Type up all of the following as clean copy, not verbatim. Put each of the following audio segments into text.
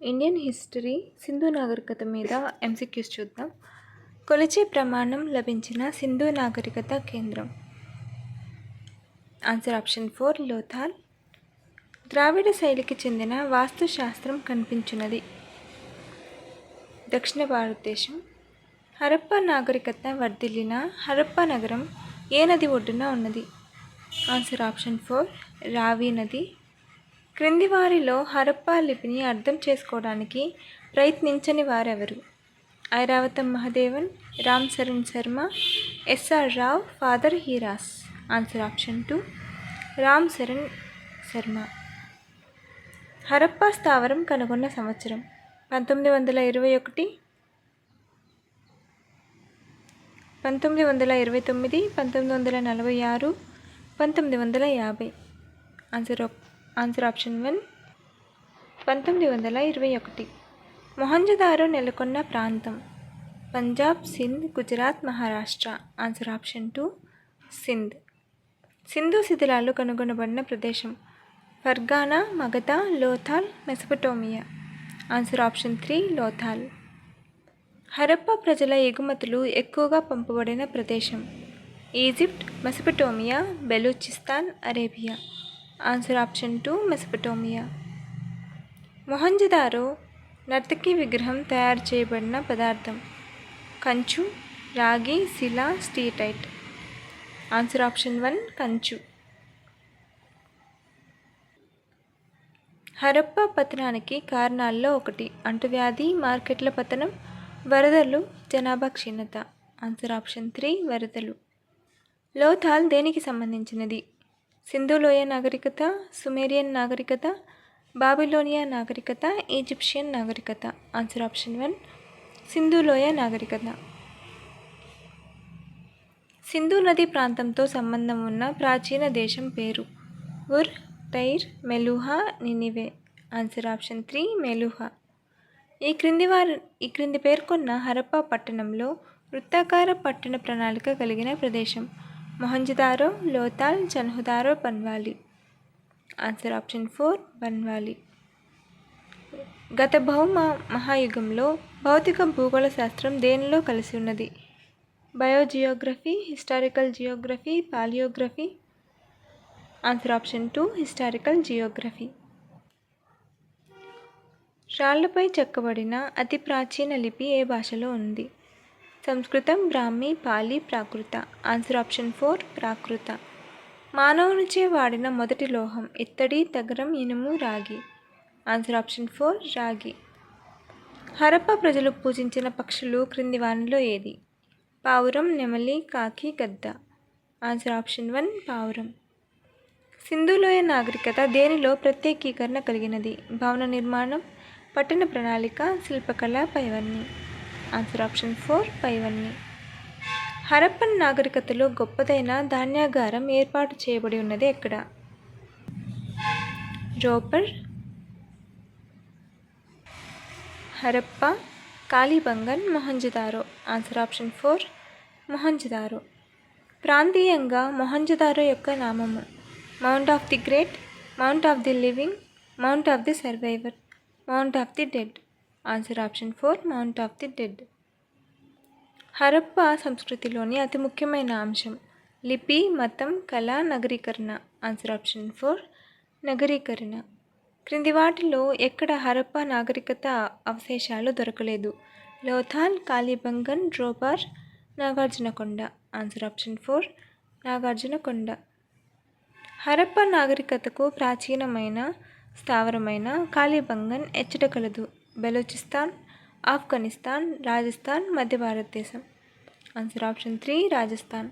Indian history Sindhu నాగరికత మీద MCQs చూద్దాం. కొలిచే ప్రమాణం లభించిన సింధు నాగరికత కేంద్రం. Answer option 4 Lothal. ద్రావిడ శైలికి చెందిన వాస్తుశాస్త్రం కనిపించున్నది. దక్షిణ భారతదేశం. హరప్పా నాగరికత వర్ధిల్లిన హరప్పా నగరం ఏ నది ఒడ్డున ఉన్నది? ఆన్సర్ ఆప్షన్ 4 రావి నది. క్రింది వారిలో హరప్పా లిపిని అర్థం చేసుకోవడానికి ప్రయత్నించని వారెవరు? Iravatham Mahadevan, Ram Charan Sharma, S R Rao, father Heras. Answer option 2 Ram Charan Sharma. Harappa స్థావరం కనుగొన్న సంవత్సరం 1921, 1929, 1946, 1950. Answer option 1 1921. మొహంజదారో నెలకొన్న ప్రాంతం పంజాబ్, సింధ్, గుజరాత్, మహారాష్ట్ర. Answer option 2 Sindh. సింధు శిథిలాలు కనుగొనబడిన ప్రదేశం Fergana, Magadha, Lothal, Mesopotamia. Answer option 3 Lothal. Harappa ప్రజల ఎగుమతులు ఎక్కువగా పంపబడిన ప్రదేశం Egypt, Mesopotamia, Baluchistan, Arabia. Answer option 2 Mesopotamia. Mohenjodaro నర్తకి విగ్రహం తయారు చేయబడిన పదార్థం కంచు, రాగి, శిల, స్టీటైట్. ఆన్సర్ ఆప్షన్ 1 కంచు. హరప్పా పతనానికి కారణాల్లో ఒకటి అంటువ్యాధి, మార్కెట్ల పతనం, వరదలు, జనాభా క్షీణత. ఆన్సర్ ఆప్షన్ 3 వరదలు. లోథాల్ దేనికి సంబంధించినది? సింధు లోయ నాగరికత, సుమేరియన్ నాగరికత, బాబిలోనియా నాగరికత, ఈజిప్షియన్ నాగరికత. ఆన్సర్ ఆప్షన్ 1 సింధు లోయ నాగరికత. సింధు నది ప్రాంతంతో సంబంధం ఉన్న ప్రాచీన దేశం పేరు Ur, Tyre, Meluhha, Nineveh. Answer option 3 Meluhha. ఈ క్రింది పేర్కొన్న హరప్పా పట్టణంలో వృత్తాకార పట్టణ ప్రణాళిక కలిగిన ప్రదేశం మొహంజదారో, లోథాల్, చన్హుదారో, బన్వాలి. Answer option 4 Banawali. గత భౌమ మహాయుగంలో భౌతిక భూగోళ శాస్త్రం దేనిలో కలిసి ఉన్నది? Biogeography, historical geography, palaeography. Answer option 2 historical geography. రాళ్లపై చెక్కబడిన అతి ప్రాచీన లిపి ఏ భాషలో ఉంది? సంస్కృతం, బ్రాహ్మీ, పాలి, ప్రాకృత. ఆన్సర్ ఆప్షన్ 4 ప్రాకృత. మానవునిచే వాడిన మొదటి లోహం ఇత్తడి, తగరం, ఇనుము, రాగి. ఆన్సర్ ఆప్షన్ 4 రాగి. హరప్పా ప్రజలు పూజించిన పక్షులు క్రింది వానిలో ఏది? పావురం, నెమలి, కాకి, గద్ద. ఆన్సర్ ఆప్షన్ 1 పావురం. సింధులోయ నాగరికత దేనిలో ప్రత్యేకీకరణ కలిగినది? భవన నిర్మాణం, పట్టణ ప్రణాళిక, శిల్పకళ, పైవన్నీ. ఆన్సర్ ఆప్షన్ 4 పైవన్నీ. హరప్పన్ నాగరికతలో గొప్పదైన ధాన్యాగారం ఏర్పాటు చేయబడి ఉన్నది ఎక్కడ? రోపర్, హరప్పా, కాళీబంగన్, మొహంజదారో. Answer option 4 Mohenjodaro. ప్రాంతీయంగా మొహంజదారో యొక్క నామము mount of the great, mount of the living, mount of the survivor, mount of the dead. Answer option 4 mount of the dead. Harappa సంస్కృతిలోని అతి ముఖ్యమైన అంశం లిపి, మతం, కళ, నగరీకరణ. Answer option 4 నగరీకరణ. క్రింది వాటిలో ఎక్కడ హరప్పా నాగరికత అవశేషాలు దొరకలేదు? లోథాల్, కాళీబంగన్, రోపార్, నాగార్జునకొండ. Answer option 4 Nagarjunakonda. హరప్పా నాగరికతకు ప్రాచీనమైన స్థావరమైన కాళీబంగన్ ఎచ్చట కలదు? బెలూచిస్తాన్, ఆఫ్ఘనిస్తాన్, రాజస్థాన్, మధ్య భారతదేశం. Answer option 3 Rajasthan.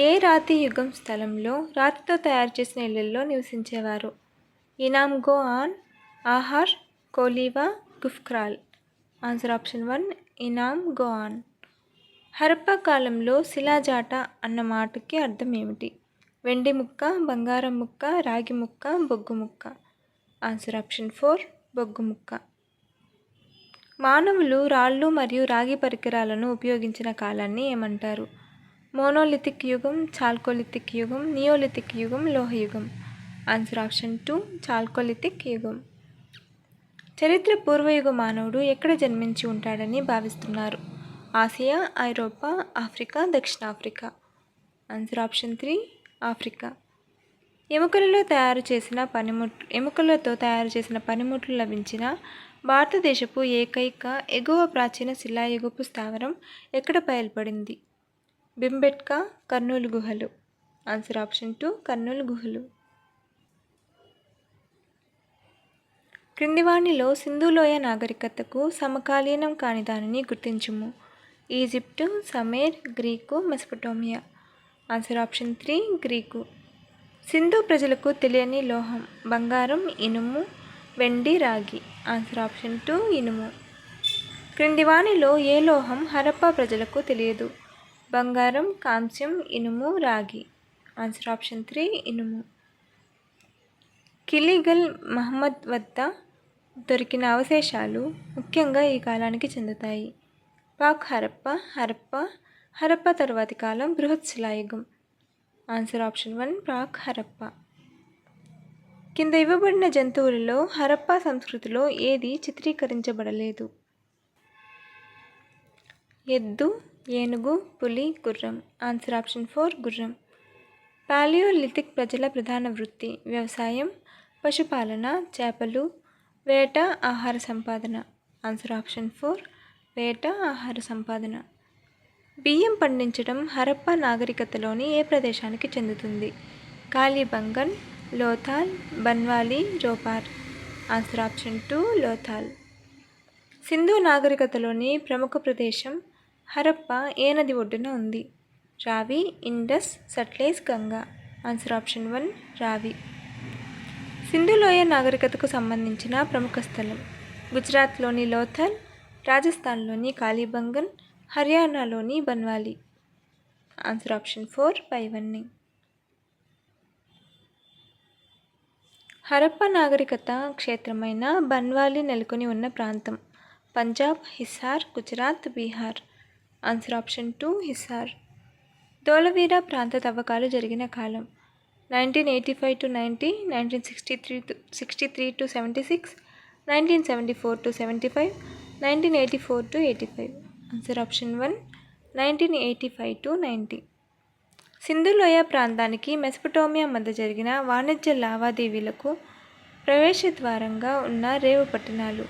ఏ రాతి యుగం స్థలంలో రాతితో తయారు చేసిన ఇళ్లలో నివసించేవారు? Inamgaon, Ahar, Koldihwa, Gufkral. Answer option 1 Inamgaon. Harappa కాలంలో శిలాజాట అన్న మాటకి అర్థం ఏమిటి? వెండి ముక్క, బంగారం ముక్క, రాగి ముక్క, బొగ్గు ముక్క. ఆన్సర్ ఆప్షన్ 4 బొగ్గు ముక్క. మానవులు రాళ్ళు మరియు రాగి పరికరాలను ఉపయోగించిన కాలాన్ని ఏమంటారు? మోనోలిథిక్ యుగం, చాల్కోలిథిక్ యుగం, నియోలిథిక్ యుగం, లోహయుగం. ఆన్సర్ ఆప్షన్ 2 చాల్కోలిథిక్ యుగం. చరిత్ర పూర్వయుగ మానవుడు ఎక్కడ జన్మించి ఉంటాడని భావిస్తున్నారు? ఆసియా, ఐరోపా, ఆఫ్రికా, దక్షిణాఫ్రికా. Answer option 3 Africa. ఎముకలతో తయారు చేసిన పనిముట్లు లభించిన భారతదేశపు ఏకైక ఎగువ ప్రాచీన శిలాయుగపు స్థావరం ఎక్కడ బయలుపడింది? భింబెట్కా, కర్నూలు గుహలు. ఆన్సర్ ఆప్షన్ 2 కర్నూలు గుహలు. క్రింది వానిలో సింధులోయ నాగరికతకు సమకాలీనం కాని దానిని గుర్తించుము. Egypt, Sumer, Greek, Mesopotamia. Answer option 3 Greek. Sindhu ప్రజలకు తెలియని లోహం బంగారం, ఇనుము, వెండి, రాగి. ఆన్సర్ ఆప్షన్ 2 ఇనుము. క్రింది వానిలో ఏ లోహం హరప్పా ప్రజలకు తెలియదు? బంగారం, కాంస్యం, ఇనుము, రాగి. ఆన్సర్ ఆప్షన్ 3 ఇనుము. కిలిగల్ మహమ్మద్ వద్ద దొరికిన అవశేషాలు ముఖ్యంగా ఈ కాలానికి చెందుతాయి. పాక్ హరప్పా తరువాతి కాలం బృహత్ శిలాయుగం. ఆన్సర్ ఆప్షన్ 1 పాక్ హరప్పా. కింద ఇవ్వబడిన జంతువులలో హరప్పా సంస్కృతిలో ఏది చిత్రీకరించబడలేదు? ఎద్దు, ఏనుగు, పులి, గుర్రం. ఆన్సర్ ఆప్షన్ 4 గుర్రం. పాలియోలిథిక్ ప్రజల ప్రధాన వృత్తి వ్యవసాయం, పశుపాలన, చేపలు, వేట, ఆహార సంపాదన. ఆన్సర్ ఆప్షన్ 4 వేట, ఆహార సంపాదన. బియ్యం పండించడం హరప్పా నాగరికతలోని ఏ ప్రదేశానికి చెందుతుంది? కాళీబంగన్, లోథాల్, బన్వాలి, రోపార్. Answer option 2 Lothal. సింధు నాగరికతలోని ప్రముఖ ప్రదేశం హరప్పా ఏ నది ఒడ్డున ఉంది? Ravi, Indus, Sutlej, Ganga. Answer option 1 Ravi. సింధులోయ నాగరికతకు సంబంధించిన ప్రముఖ స్థలం గుజరాత్లోని లోథల్, రాజస్థాన్లోని కాళీబంగన్, హర్యానాలోని బన్వాలి. ఆన్సర్ ఆప్షన్ 4 పైవన్నీ. హరప్పా నాగరికత క్షేత్రమైన బన్వాలి నెలకొని ఉన్న ప్రాంతం పంజాబ్, హిస్సార్, గుజరాత్, బీహార్. Answer option 2 Hissar. ధోలవీరా ప్రాంత తవ్వకాలు జరిగిన కాలం 1985 to 90, 1963 to 76, 1974 to 75, 1984 to 85. Answer option 1 1985 to 90. సింధులోయ ప్రాంతానికి మెసొపొటేమియా మధ్య జరిగిన వాణిజ్య లావాదేవీలకు ప్రవేశ ద్వారంగా ఉన్న రేవు పట్టణాలు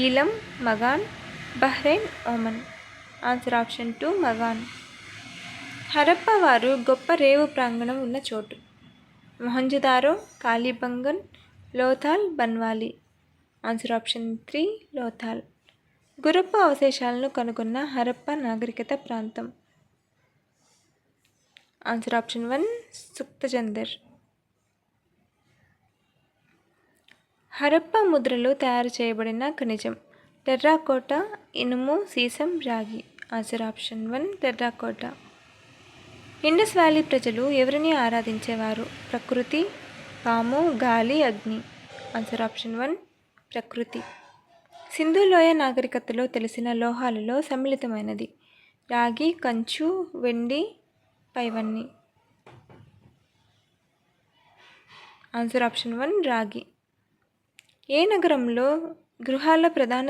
Elam, Magan, Bahrain, Oman. Answer option 2 Magan. Harappa వారు గొప్ప రేవు ప్రాంగణం ఉన్న చోటు మొహంజదారో, కాళీబంగన్, లోథాల్, బన్వాలి. Answer option 3 Lothal. గుర్రపు అవశేషాలను కనుగొన్న హరప్పా నాగరికత ప్రాంతం ఆన్సర్ ఆప్షన్ 1 సుక్తజందర్. హరప్పా ముద్రలు తయారు చేయబడిన ఖనిజం టెర్రాకోటా, ఇనుము, సీసం, రాగి. Answer option 1 terracotta. Indus valley ప్రజలు ఎవరిని ఆరాధించేవారు? ప్రకృతి, పాము, గాలి, అగ్ని. ఆన్సర్ ఆప్షన్ 1 ప్రకృతి. సింధులోయ నాగరికతలో తెలిసిన లోహాలలో సమ్మిళితమైనది రాగి, కంచు, వెండి, పైవన్నీ. ఆన్సర్ ఆప్షన్ 1 రాగి. ఏ నగరంలో గృహాల ప్రధాన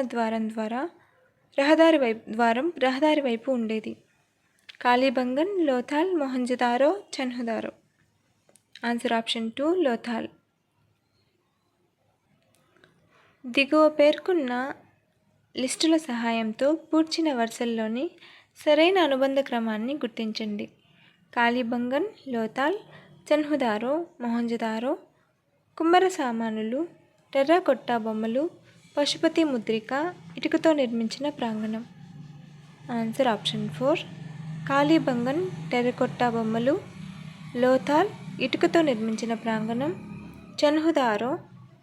రహదారి వైపు ఉండేది? కాళీబంగన్, లోథాల్, మొహంజదారో, చన్హుదారో. Answer option 2 Lothal. దిగువ పేర్కొన్న లిస్టుల సహాయంతో పూడ్చిన వరుసల్లోని సరైన అనుబంధ క్రమాన్ని గుర్తించండి. కాళీబంగన్, లోథాల్, చన్హుదారో, మొహంజదారో, కుమ్మర సామానులు, టెర్రాకోట్టా బొమ్మలు, పశుపతి ముద్రిక, ఇటుకతో నిర్మించిన ప్రాంగణం. ఆన్సర్ ఆప్షన్ 4 కాళీబంగన్, టెర్రకోట్టా బొమ్మలు, లోథాల్, ఇటుకతో నిర్మించిన ప్రాంగణం, చన్హుదారో,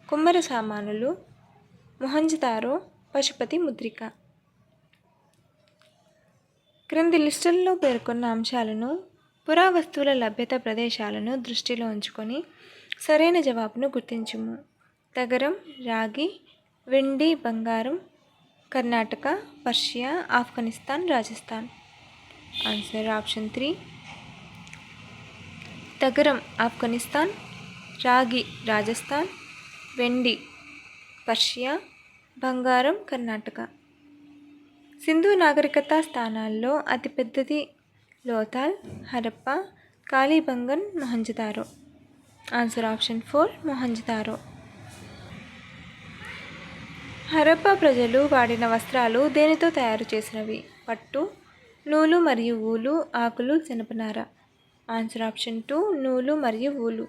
కుమ్మర సామానులు, మొహంజదారో, పశుపతి ముద్రిక. క్రింది లిస్టుల్లో పేర్కొన్న అంశాలను పురావస్తువుల లభ్యత ప్రదేశాలను దృష్టిలో ఉంచుకొని సరైన జవాబును గుర్తించుము. తగరం, రాగి, వెండి, బంగారం, Karnataka, Persia, Afghanistan, Rajasthan. Answer option 3 తగరం ఆఫ్ఘనిస్తాన్, రాగి రాజస్థాన్, వెండి పర్షియా, బంగారం కర్ణాటక. సింధు నాగరికత స్థానాల్లో అతిపెద్దది లోథాల్, హరప్ప, కాళీబంగన్, మొహంజదారో. Answer option 4 Mohenjodaro. హరప్పా ప్రజలు వాడిన వస్త్రాలు దేనితో తయారు చేసినవి? పట్టు, నూలు మరియు ఊలు, ఆకులు, జనపనార. ఆన్సర్ ఆప్షన్ 2 నూలు మరియు ఊలు.